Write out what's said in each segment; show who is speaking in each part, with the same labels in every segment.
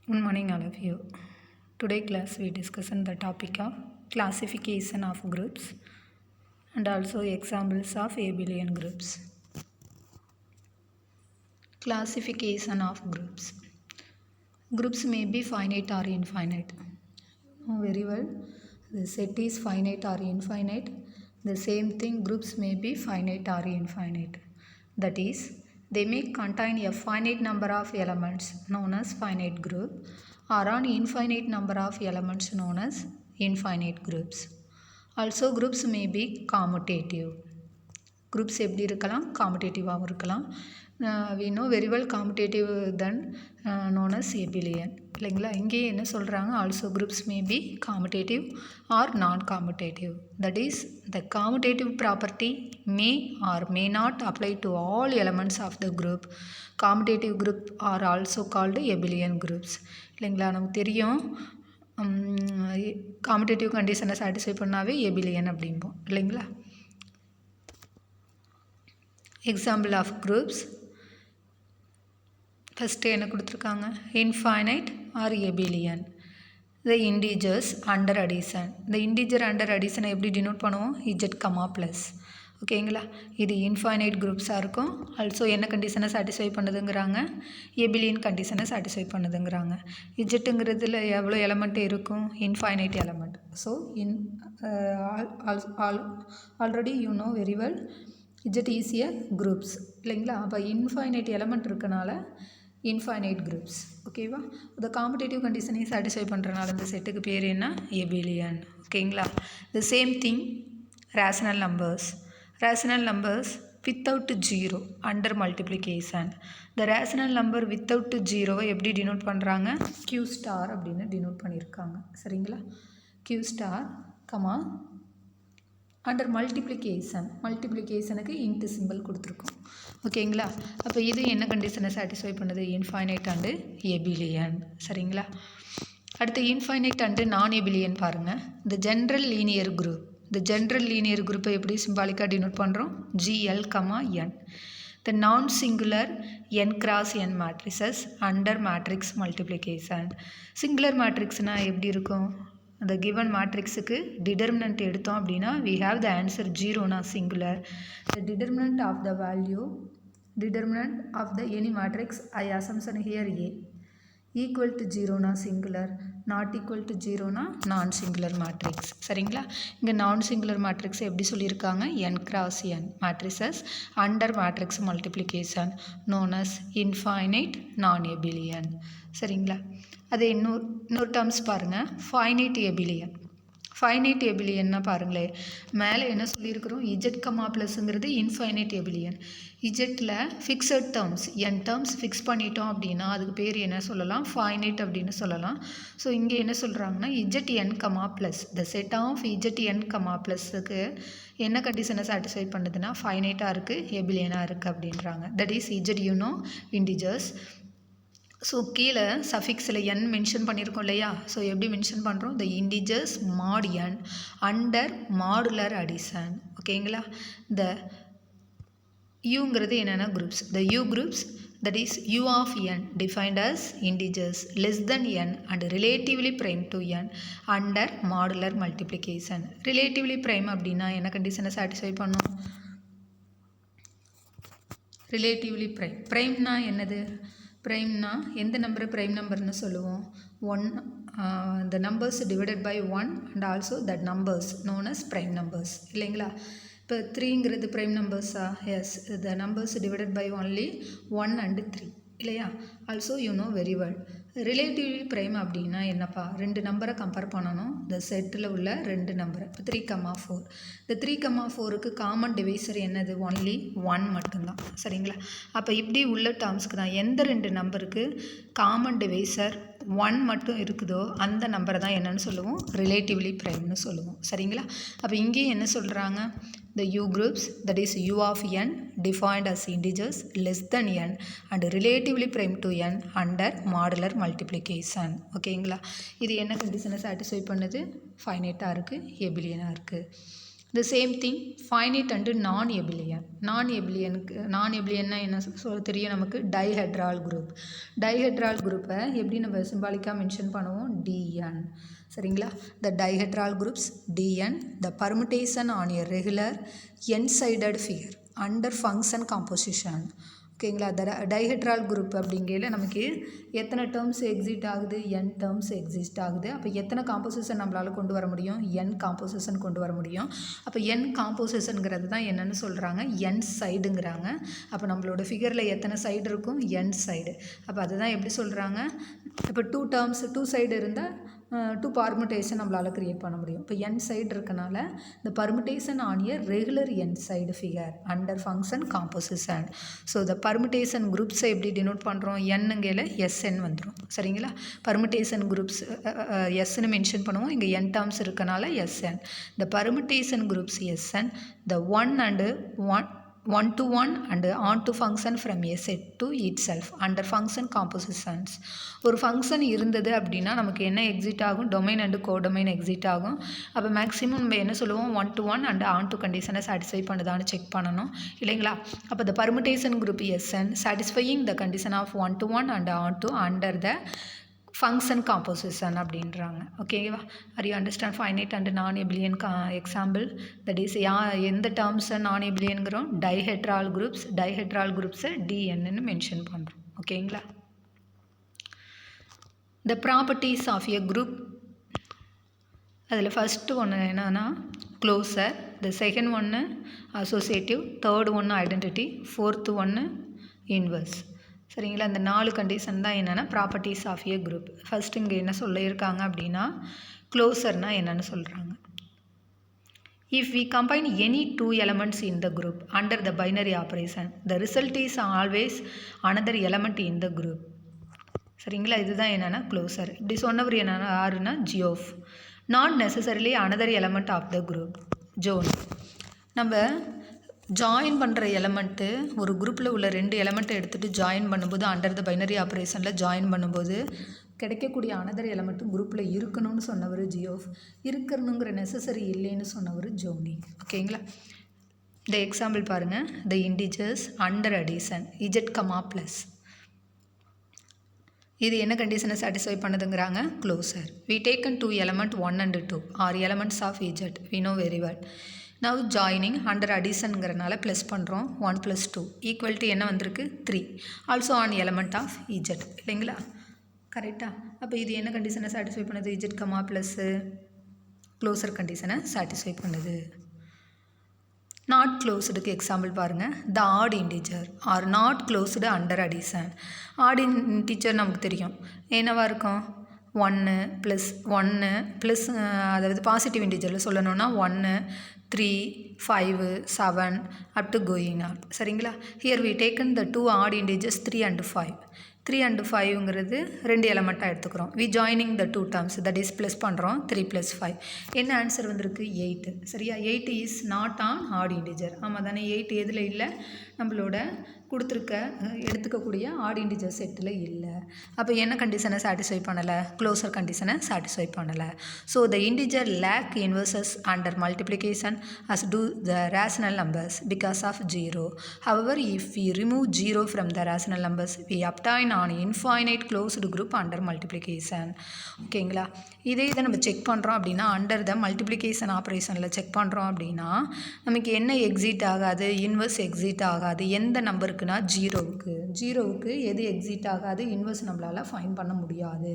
Speaker 1: Good morning, all of you. Today class we discuss on the topic of classification of groups and also examples of abelian groups. Classification of groups. Groups may be finite or infinite. Very well. The set is finite or infinite. The same thing, groups may be finite or infinite. That is, they may contain a finite number of elements known as finite group or an infinite number of elements known as infinite groups. Also, groups may be commutative. Groups எப்படி இருக்கலாம், commutative-ஆகவும் இருக்கலாம். We know very well commutative than known as abelian. இல்லைங்களா, இங்கே என்ன சொல்கிறாங்க, also groups may be commutative or non-commutative. That is, the commutative property may or may not apply to all elements of the group. Commutative group are also called abelian groups. இல்லைங்களா, நமக்கு தெரியும் commutative கண்டிஷனை satisfy பண்ணாவே abelian அப்படிம்போம். இல்லைங்களா. Example of groups. First என்ன கொடுத்துருக்காங்க, infinite or abelian. The integers under addition. The integer under addition எப்படி denote பண்ணுவோம், z, plus. ஓகேங்களா, இது இன்ஃபைனைட் குரூப்ஸாக இருக்கும். ஆல்சோ என்ன கண்டிஷனை சாட்டிஸ்ஃபை பண்ணுதுங்கிறாங்க, எபிலியன் கண்டிஷனை சாட்டிஸ்ஃபை பண்ணுதுங்கிறாங்க. இஜெட்டுங்கிறதுல எவ்வளோ எலமெண்ட் இருக்கும், infinite element. So already you know very well z is a groups இல்லைங்களா. அப்போ இன்ஃபைனைட் எலமெண்ட் இருக்கனால இன்ஃபைனைட் குரூப்ஸ். ஓகேவா, இந்த காம்படேட்டிவ் கண்டிஷனையும் சாட்டிஸ்ஃபை பண்ணுறனால இந்த செட்டுக்கு பேர் என்ன, ஏபிலியன். ஓகேங்களா. The same thing rational numbers. Rational numbers without zero under multiplication. The rational number without ஜீரோவை எப்படி டினோட் பண்ணுறாங்க, கியூ ஸ்டார் அப்படின்னு டினோட் பண்ணியிருக்காங்க. சரிங்களா, கியூ ஸ்டார் கமா அண்டர் மல்டிப்ளிகேஷனுக்கு இன்ட்டு சிம்பிள் கொடுத்துருக்கோம். ஓகேங்களா. அப்போ இது என்ன கண்டிஷனை சாட்டிஸ்ஃபை பண்ணுது, இன்ஃபைனைட் அண்டு எபிலியன். சரிங்களா. அடுத்து இன்ஃபைனைட் அண்டு நான் எபிலியன் பாருங்கள். இந்த ஜென்ரல் லீனியர் குரூப். இந்த ஜென்ரல் லீனியர் குரூப்பை எப்படி சிம்பாலிக்காக டினோட் பண்ணுறோம், GL comma N. The non-singular n cross n matrices under matrix multiplication. Singular matrixனா எப்படி இருக்கும், அந்த given matrixக்கு determinant எடுத்தோம் அப்படின்னா we have the answer 0 singular. The determinant of the any matrix I assumption here A equal to 0 singular, not equal to 0 non-singular matrix. சரிங்களா, இங்கே non-singular matrix எப்படி சொல்லியிருக்காங்க, n cross n matrices under matrix multiplication known as infinite non-abelian. சரிங்களா. அது இன்னொரு terms பாருங்கள், finite எபிலியன். Finite எபிலியன்னா பாருங்களேன், மேலே என்ன சொல்லியிருக்கிறோம், இஜெட் கமா ப்ளஸ்ங்கிறது இன்ஃபைனைட் எபிலியன். இஜெட்டில் fixed terms n terms fix பண்ணிட்டோம் அப்படின்னா அதுக்கு பேர் என்ன சொல்லலாம், ஃபைனைட் அப்படின்னு சொல்லலாம். ஸோ இங்கே என்ன சொல்கிறாங்கன்னா, Z n comma plus the set of Z n comma ப்ளஸுக்கு என்ன கண்டிஷனை சாட்டிஸ்ஃபை பண்ணுதுன்னா ஃபைனைட்டாக இருக்குது, எபிலியனாக இருக்குது அப்படின்றாங்க. That is Z you know integers. So கீழே சஃபிக்ஸில் என் மென்ஷன் பண்ணியிருக்கோம் இல்லையா. ஸோ எப்படி மென்ஷன் பண்ணுறோம், the integers mod n under modular addition. ஓகேங்களா. த யூங்கிறது என்னென்ன groups, the U groups that is U of n defined as integers less than n and relatively prime to n under modular multiplication. Relatively prime அப்படின்னா என்ன கண்டிஷனை satisfy பண்ணும், relatively prime. ப்ரைம்னா என்னது, ப்ரைம்னா எந்த நம்பரை ப்ரைம் நம்பர்னு சொல்லுவோம், the numbers divided by 1 and also that numbers known as prime numbers. இல்லைங்களா. இப்போ 3ங்கிறது ப்ரைம் நம்பர்ஸா, yes, the numbers divided by only 1 and 3 இல்லையா. Also you know very well relatively prime அப்படின்னா என்னப்பா, ரெண்டு நம்பரை கம்பேர் பண்ணணும், இந்த செட்டில் உள்ள ரெண்டு நம்பரை. இப்போ 3,4 இந்த 3,4க்கு காமன் டிவைசர் என்னது, ஒன்லி 1 மட்டும்தான். சரிங்களா. அப்போ இப்படி உள்ள டேர்ம்ஸ்க்கு தான் எந்த ரெண்டு நம்பருக்கு காமன் டிவைசர் 1 மட்டும் இருக்குதோ அந்த நம்பரை தான் என்னன்னு சொல்லுவோம், ரிலேட்டிவ்லி ப்ரைம்னு சொல்லுவோம். சரிங்களா. அப்போ இங்கேயும் என்ன சொல்கிறாங்க, the u groups that is u of n defined as integers less than n and relatively prime to n under modular multiplication. ஓகேங்களா. இது என்ன கண்டிஷனை சாட்டிஸ்ஃபை பண்ணுது, ஃபைனைட்டாக இருக்குது, எபிலியனாக இருக்குது. The same thing finite and non-abelian. நான்-abelianனா என்ன சொல்ல தெரியும் நமக்கு? டைஹெட்ரால் குரூப். டைஹெட்ரால் குரூப்பை எப்படி நம்ம சிம்பாலிக்காக மென்ஷன் பண்ணுவோம்? dn. சரிங்களா? The dihedral groups dn, the permutation on a regular n-sided figure under function composition. ஓகேங்களா? டைஹெட்ரால் குரூப் அப்படிங்கையில் நமக்கு எத்தனை டேர்ம்ஸ் எக்ஸிட் ஆகுது? n டேர்ம்ஸ் எக்ஸிஸ்ட் ஆகுது. அப்போ எத்தனை காம்போசிஷன் நம்மளால் கொண்டு வர முடியும்? n காம்போசிஷன் கொண்டு வர முடியும். அப்போ n காம்போசிஷனுங்கிறது தான் என்னென்னு சொல்கிறாங்க? n சைடுங்கிறாங்க. அப்போ நம்மளோட ஃபிகரில் எத்தனை சைடு இருக்கும்? n side. அப்போ அதுதான் எப்படி சொல்கிறாங்க? இப்போ 2 சைடு இருந்தால் 2 பர்முட்டேஷன் நம்மளால் க்ரியேட் பண்ண முடியும். இப்போ n சைடு இருக்கனால இந்த permutation on a regular n side figure under function composition. So இந்த பர்முட்டேஷன் குரூப்ஸை எப்படி டினோட் பண்ணுறோம்? என்னங்கையில் sn வந்துடும். சரிங்களா? பர்முட்டேஷன் குரூப்ஸ் எஸ்ன்னு மென்ஷன் பண்ணுவோம். இங்கே n டேர்ம்ஸ் இருக்கனால sn. இந்த permutation groups sn, the 1 and 1 and on to function from a set to itself under function compositions. ஒரு ஃபங்க்ஷன் இருந்தது அப்படின்னா நமக்கு என்ன எக்ஸிட் ஆகும்? டொமைன் அண்டு கோடொமைன் எக்ஸிட் ஆகும். அப்போ மேக்ஸிமம் நம்ம என்ன சொல்லுவோம்? 1 to 1 அண்ட் ஆன் டு கண்டிஷனை சாட்டிஸ்ஃபை பண்ணுதான்னு செக் பண்ணணும் இல்லைங்களா? அப்போ the permutation group sn satisfying the condition of 1 to 1 and on to under the function composition அப்படின்றாங்க. ஓகேவா? Are you understand finite and non abelian example? That is எந்த டேர்ம்ஸை நான்-abelianங்கிறோம்? Dihedral குரூப்ஸை dnன்னு மென்ஷன் பண்ணுறோம். ஓகேங்களா? The properties of a group, அதில் ஃபஸ்ட்டு ஒன்று என்னன்னா க்ளோசர், த செகண்ட் ஒன்று அசோசியேட்டிவ், தேர்டு ஒன்று ஐடென்டிட்டி, ஃபோர்த்து ஒன்று இன்வர்ஸ். சரிங்களா? இந்த 4 கண்டிஷன் தான் என்னென்னா properties of a group. First இங்கே என்ன சொல்லியிருக்காங்க அப்படின்னா க்ளோசர்னா என்னென்னு சொல்கிறாங்க. If we combine any 2 elements in the group under the binary operation, the result is always another element in the group. சரிங்களா? இதுதான் என்னென்னா க்ளோசர். இப்படி சொன்னவர் என்னென்னா யாருன்னா ஜியோஃப். Not necessarily another element of the group. ஜோன். நம்ம ஜாயின் பண்ணுற எலமெண்ட்டு ஒரு குரூப்பில் உள்ள 2 எலமெண்ட்டை எடுத்துகிட்டு ஜாயின் பண்ணும்போது அண்டர் த பைனரி ஆப்ரேஷனில் ஜாயின் பண்ணும்போது கிடைக்கக்கூடிய அனதர் எலமெண்ட்டு குரூப்பில் இருக்கணும்னு சொன்னவர் ஜியோஃப். இருக்கணுங்கிற நெசசரி இல்லைன்னு சொன்னவர் ஜோனி. ஓகேங்களா? இந்த எக்ஸாம்பிள் பாருங்கள். The integers under addition Z comma plus. இது என்ன கண்டிஷனை சாட்டிஸ்ஃபை பண்ணுதுங்கிறாங்க? Closure. We taken 2 element 1 and 2 are elements of Z. We know very well. Now joining under அடிஷனுங்கிறனால ப்ளஸ் பண்ணுறோம். 1 + 2 ஈக்குவல் டு என்ன வந்திருக்கு? 3. Also an element of Z இல்லைங்களா? கரெக்டாக? அப்போ இது என்ன கண்டிஷனை சாட்டிஸ்ஃபை பண்ணுது? இஜெட் கமா ப்ளஸ்ஸு க்ளோசர் கண்டிஷனை சாட்டிஸ்ஃபை பண்ணுது. நாட் க்ளோஸ்டுக்கு எக்ஸாம்பிள் பாருங்கள். த odd integer are not closed under addition. Odd integer நமக்கு தெரியும் என்னவாக இருக்கும்? 1 + 1 ப்ளஸ், அதாவது பாசிட்டிவ் இன்டிஜரில் சொல்லணும்னா 1, 3, 5, 7 up to going on. சரிங்களா? here we taken the 2 odd integers 3 and 5. 3 and 5ங்கிறது 2 எலமெண்ட்டாக எடுத்துக்கிறோம். we joining the 2 terms, that is plus பண்ணுறோம். 3 + 5 என்ன ஆன்சர் வந்திருக்கு? 8. சரியா? 8 is not on add integer. ஆமாம் தானே? 8 எதில் இல்லை? நம்மளோட எடுத்துக்கக்கூடிய ஆட் இன்டிஜர் செட்டில் இல்லை. அப்போ என்ன கண்டிஷனை சாட்டிஸ்ஃபை பண்ணலை? க்ளோசர் கண்டிஷனை சாட்டிஸ்ஃபை பண்ணலை. So the integer lack inverses under multiplication as do the rational numbers because of 0. However, if we remove 0 from the rational numbers, we obtain an infinite closed group under multiplication. ஓகேங்களா? இதை நம்ம check பண்ணுறோம் அப்படின்னா under the multiplication ஆப்ரேஷனில் check பண்ணுறோம் அப்படின்னா நமக்கு என்ன exit ஆகாது? இன்வர்ஸ் எக்ஸிட் ஆகாது. எந்த நம்பருக்குன்னா 0வுக்கு எது எக்ஸிட் ஆகாது? இன்வர்ஸ் நம்மளால் ஃபைன் பண்ண முடியாது.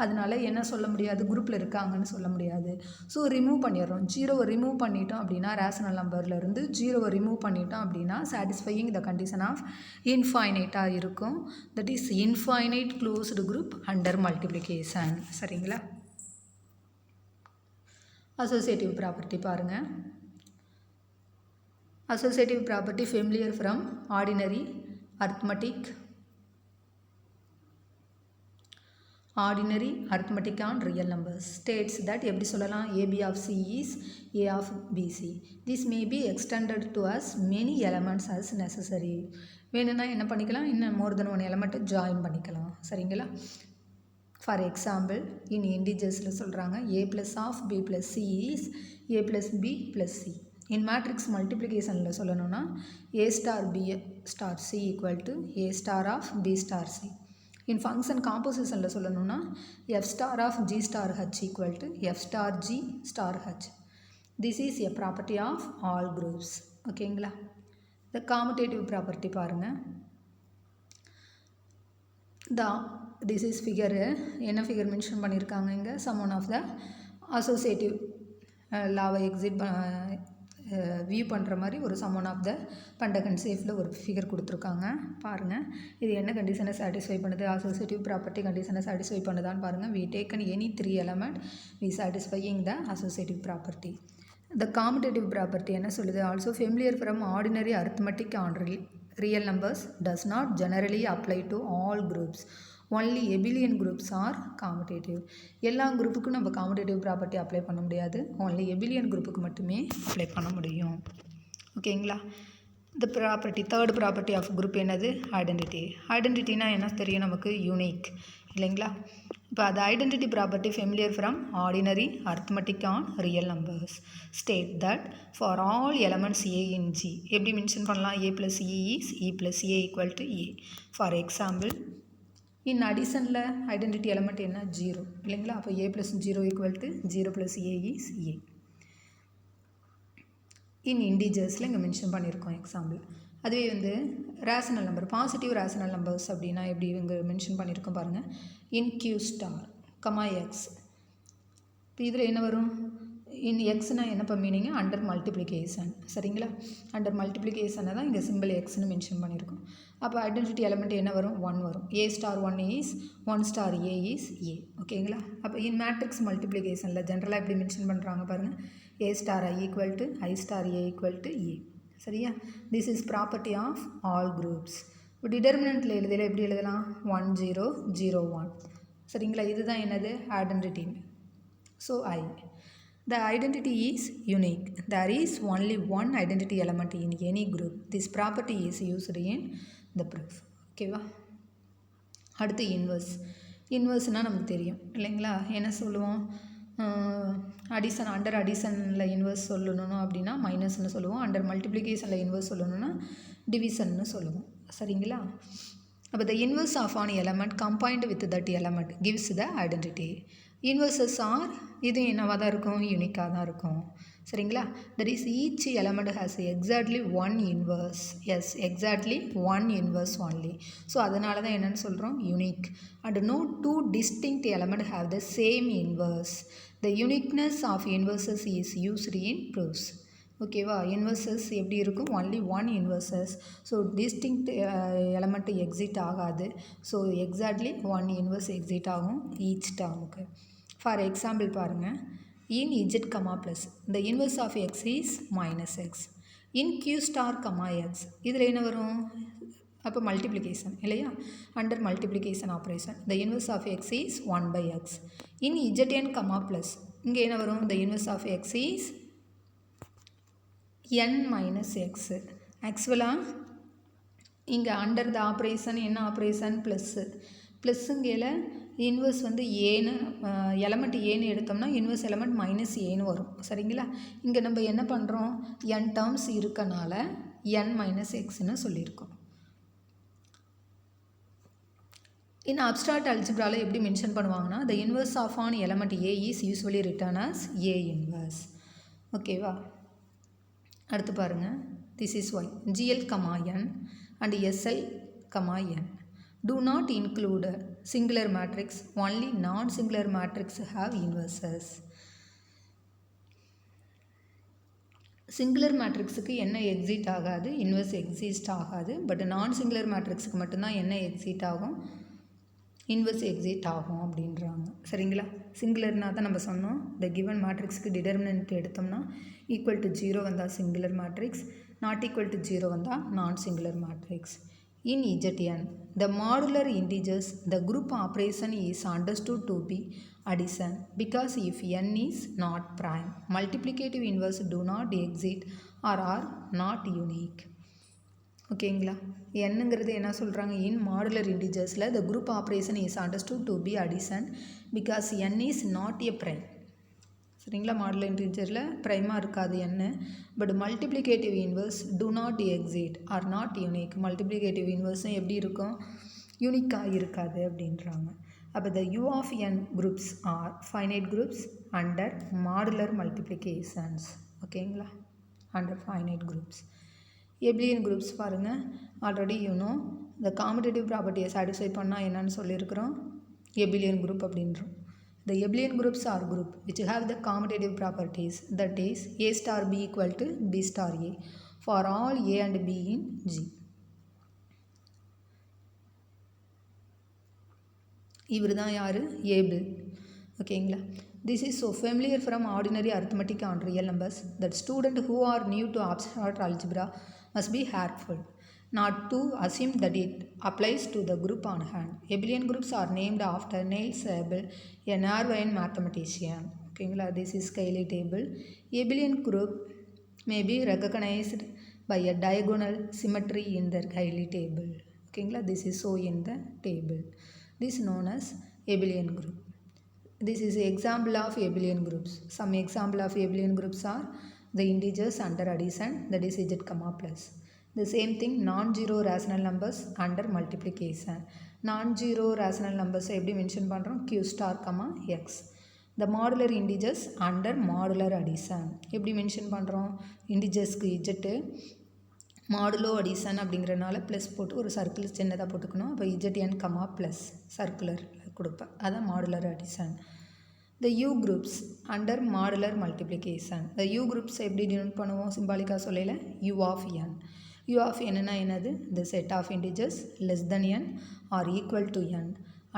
Speaker 1: அதனால என்ன சொல்ல முடியாது? குரூப்பில் இருக்காங்கன்னு சொல்ல முடியாது. ஸோ ரிமூவ் பண்ணிடுறோம். 0வை ரிமூவ் பண்ணிட்டோம் அப்படின்னா ரேஷனல் நம்பர்லேருந்து 0வை ரிமூவ் பண்ணிட்டோம் அப்படின்னா சாட்டிஸ்ஃபையிங் த கண்டிஷன் ஆஃப் இன்ஃபைனைட்டாக இருக்கும். That is infinite closed group under multiplication. சரிங்களா? அசோசியேட்டிவ் ப்ராப்பர்ட்டி பாருங்கள். Associative property familiar from ordinary arithmetic. Ordinary arithmetic on real numbers states that எப்படி சொல்லலாம்? AB of C is A of BC. This may be extended to as many elements as necessary. வேணும்னா என்ன பண்ணிக்கலாம்? இன்னும் more than 1 element join பண்ணிக்கலாம். சரிங்களா? For example இன் இன்டிஜர்ஸில் சொல்கிறாங்க A + of B + C is A + B + C. In matrix மல்டிப்ளிகேஷனில் சொல்லணும்னா A star B star C equal to A star of B star C. In function காம்போசிஷனில் சொல்லணும்னா F star of G star H equal to F star G star H. This is a property of all groups. ஓகேங்களா? இந்த commutative property பாருங்கள். This is figure. என்ன figure mention பண்ணியிருக்காங்க இங்கே? Some one of the associative லாவை view பண்ணுற மாதிரி ஒரு some one of the pentagon சேஃபில் ஒரு ஃபிகர் கொடுத்துருக்காங்க. பாருங்கள், இது என்ன கண்டிஷனை சாட்டிஸ்ஃபை பண்ணுது? அசோசியேட்டிவ் ப்ராப்பர்ட்டி கண்டிஷனை சாட்டிஸ்ஃபை பண்ணுதான்னு பாருங்கள். we taken any 3 element we satisfying the associative property. The commutative property என்ன சொல்லுது? Also familiar from ordinary arithmetic on real numbers does not generally apply to all groups. Only abelian groups are commutative. எல்லா குரூப்புக்கும் நம்ம commutative property apply பண்ண முடியாது. only abelian குரூப்புக்கு மட்டுமே apply பண்ண முடியும். ஓகேங்களா? இந்த property third property of group என்னது? ஐடென்டிட்டி. ஐடென்டிட்டினா என்ன தெரியும் நமக்கு? யூனிக் இல்லைங்களா? இப்போ அது identity property familiar from ordinary arithmetic on real numbers state that for all elements a in G. எப்படி மென்ஷன் பண்ணலாம்? A plus e is e plus a equal to a. For example, in அடிஷனில் identity element என்ன? 0 இல்லைங்களா? அப்போ a plus 0 equal to 0 plus a is a. இன் இன்டிஜர்ஸில் இங்கே mention பண்ணியிருக்கோம் example. அதுவே rational number, positive rational numbers அப்படின்னா எப்படி இங்கே மென்ஷன் பண்ணியிருக்கோம் பாருங்கள். இன் கியூ ஸ்டார் கமா எக்ஸ். இப்போ இதில் என்ன வரும்? இன் எக்ஸ்னால் என்னப்போ மீனிங்? Under multiplication. சரிங்களா? அண்டர் மல்டிப்ளிகேஷனை தான் இங்கே சிம்பிள் எக்ஸ்னு மென்ஷன் பண்ணியிருக்கோம். அப்போ ஐடென்டிட்டி எலமெண்ட் என்ன வரும்? 1 வரும். A star 1 is 1 star a is a. ஓகேங்களா? அப்போ இன் மேட்ரிக்ஸ் மல்டிப்ளிகேஷனில் ஜென்ரலாக எப்படி மென்ஷன் பண்ணுறாங்க பாருங்கள். A star i equal to i star a equal to a. சரியா? This is property of all groups. இப்போ டிடர்மினண்ட்டில் எழுதல எப்படி எழுதலாம்? 1 0 0 1. சரிங்களா? இதுதான் என்னது? Identity. So I. The identity is unique. There is only one identity element in any group. This property is used in the proof. ஓகேவா? அடுத்து இன்வர்ஸ். இன்வர்ஸ்னால் நமக்கு தெரியும் இல்லைங்களா? என்ன சொல்லுவோம்? அடிஷன், அண்டர் அடிஷனில் இன்வர்ஸ் சொல்லணும் அப்படின்னா மைனஸ்ன்னு சொல்லுவோம். அண்டர் மல்டிப்ளிகேஷனில் இன்வர்ஸ் சொல்லணும்னா டிவிஷன்னு சொல்லுவோம். சரிங்களா? அப்போ the inverse of an element combined with that element gives the identity. Inverses are இது என்னவாக தான் இருக்கும்? யூனிக்காக தான் இருக்கும். சரிங்களா? That is each element has exactly one inverse. Yes, exactly one inverse only. So அதனால தான் என்னென்னு சொல்கிறோம்? Unique. And no two distinct element have the same inverse. The uniqueness of inverses is used in proofs. ஓகேவா? Inverses எப்படி இருக்கும்? Only one inverses. So distinct element exist ஆகாது. So exactly one inverse exist ஆகும் each டேர்முக்கு. For example பாருங்கள். In Z comma plus the inverse of x is minus x. in q star comma x இதில் என்ன வரும்? அப்போ multiplication இல்லையா? Under multiplication operation the inverse of x is 1 by x. in zn comma plus இங்கே என்ன வரும்? the inverse of x is n minus x. ஆக்சுவலாக இங்கே அண்டர் த ஆப்ரேஷன் என்ன ஆப்ரேஷன்? ப்ளஸ்ஸு. ப்ளஸ்ஸுங்கையில் இன்வர்ஸ் ஏன்னு எலமெண்ட் ஏன்னு எடுத்தோம்னா இன்வர்ஸ் எலமெண்ட் மைனஸ் ஏன்னு வரும். சரிங்களா? இங்கே நம்ம என்ன பண்ணுறோம்? n டேர்ம்ஸ் இருக்கனால n மைனஸ் எக்ஸ்ன்னு சொல்லியிருக்கோம். இன் அப்ஸ்ட்ராக்ட் அல்ஜிப்ராவில் எப்படி மென்ஷன் பண்ணுவாங்கன்னா the inverse of an element a is usually written as a inverse. ஓகேவா? அடுத்து பாருங்கள். This is why GL comma n and SL comma n do not include singular matrix. Only non-singular matrix have inverses. Singular மேட்ரிக்ஸுக்கு என்ன exit ஆகாது? Inverse exist ஆகாது. But நான் singular மேட்ரிக்ஸுக்கு மட்டும்தான் என்ன எக்ஸிட் ஆகும்? இன்வர்ஸ் எக்ஸிட் ஆகும் அப்படின்றாங்க. சரிங்களா? சிங்குலர்னா தான் நம்ம சொன்னோம். த கிவன் மேட்ரிக்ஸுக்கு டிடர்மினன்ட் எடுத்தோம்னா ஈக்குவல் டு 0 வந்தால் singular matrix, not equal to 0 வந்தால் நான் singular matrix. In Zn, the modular integers, the group operation is understood to be addition because if n is not prime, multiplicative inverse do not exist or are not unique. ஓகேங்களா? என்னங்கிறது என்ன சொல்கிறாங்க? இன் modular இன்டிஜர்ஸில் the group operation is understood to be addition because n is not a prime. சரிங்களா? Modular இன்டிஜரில் ப்ரைமாக இருக்காது n. But multiplicative inverse do not exist or not unique. Multiplicative இன்வர்ஸும் எப்படி இருக்கும்? யூனிக்காக இருக்காது அப்படின்றாங்க. அப்போ the u of n groups are finite groups under modular multiplications. ஓகேங்களா? under finite groups. Abelian groups பாருங்கள், ஆல்ரெடி the commutative ப்ராப்பர்ட்டியை சாட்டிஸ்ஃபை பண்ணால் என்னன்னு சொல்லியிருக்கிறோம்? Abelian group அப்படின்றோம். The Abelian groups are group which have the commutative properties, that is a star b equal to b star a for all a and b in G. இவர் தான் யார்? Able. ஓகேங்களா? This is so familiar from ordinary arithmetic on real numbers that students who are new to abstract algebra must be careful not to assume that it applies to the group on hand. Abelian groups are named after Niels Abel, a Norwegian mathematician. ஓகேங்களா? This is Cayley table. Abelian group may be recognized by a diagonal symmetry in the Cayley table. ஓகேங்களா? This is so in the table. This is known as Abelian group. This is an example of Abelian groups. Some example of Abelian groups are the integers under addition, that is z, plus. The same thing non-zero rational numbers under multiplication. Non-zero rational numbers எப்படி mention பண்ணுறோம்? q star, x. The modular integers under modular addition எப்படி mention பண்ணுறோம்? இன்டிஜர்ஸ்க்கு z, modulo addition அப்படிங்கிறனால plus போட்டு ஒரு circle சின்னதாக போட்டுக்கணும். அப்போ இஜட்என் ப்ளஸ் சர்க்குலர் கொடுப்பேன். அதான் modular addition. The U groups under modular multiplication. The U groups எப்படி டினோட் பண்ணுவோம்? சிம்பாலிக்காக சொல்லல, U of n. U of என்னன்னா என்னது? The set of integers less than n or equal to n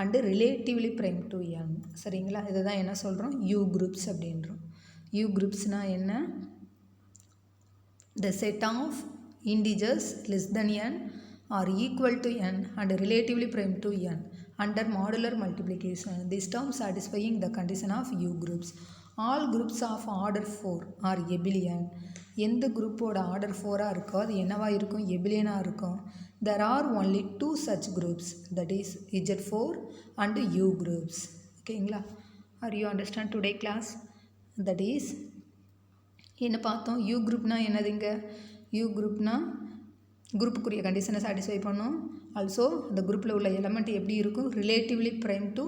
Speaker 1: and relatively prime to n. சரிங்களா? இதை தான் என்ன சொல்கிறோம்? யூ குரூப்ஸ் அப்படின்றோம். யூ குரூப்ஸ்னால் என்ன? The set of integers less than n are equal to n and relatively prime to n under modular multiplication. This term satisfying the condition of U groups. All groups of order 4 are Abelian. எந்த குரூப்போட order 4ஆக இருக்கோ அது என்னவா இருக்கும்? எபிலியனாக இருக்கும். There are only 2 such groups, that is Z4 and U groups. ஓகேங்களா? Are you understand today class? That is என்ன பார்த்தோம்? U குரூப்னா என்னதுங்க? யூ குரூப்னா குரூப்புக்குரிய கண்டிஷனை சாட்டிஸ்ஃபை பண்ணும். ஆல்சோ அந்த குரூப்பில் உள்ள எலமெண்ட் எப்படி இருக்கும்? ரிலேட்டிவ்லி ப்ரைம் டு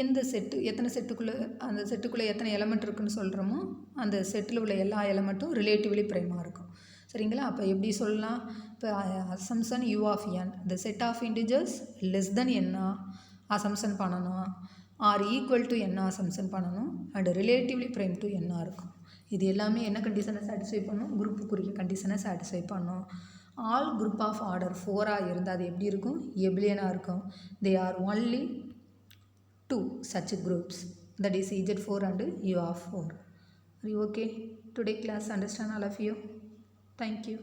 Speaker 1: எந்த செட்டு, எத்தனை செட்டுக்குள்ளே, அந்த செட்டுக்குள்ளே எத்தனை எலமெண்ட் இருக்குன்னு சொல்கிறோமோ அந்த செட்டில் உள்ள எல்லா எலமெண்ட்டும் ரிலேட்டிவ்லி ப்ரைமாக இருக்கும். சரிங்களா? அப்போ எப்படி சொல்லலாம்? இப்போ assumption U of n, the set of integers less than என்ன அசம்சன் பண்ணணும், ஆர் ஈக்குவல் டு என்ன அசம்சன் பண்ணணும், அண்ட் ரிலேட்டிவ்லி ப்ரைம் டு என்ன இருக்கும். இது எல்லாமே என்ன கண்டிஷனை சாட்டிஸ்ஃபை பண்ணும்? குரூப்புக்குரிய கண்டிஷனை சாட்டிஸ்ஃபை பண்ணும். ஆல் குரூப் ஆஃப் ஆர்டர் 4ஆக இருந்தால் அது எப்படி இருக்கும்? எபிலியனாக இருக்கும். They are only 2 such groups, that is Z4 and U of 4. Are you okay? Today class understand all of you? Thank you.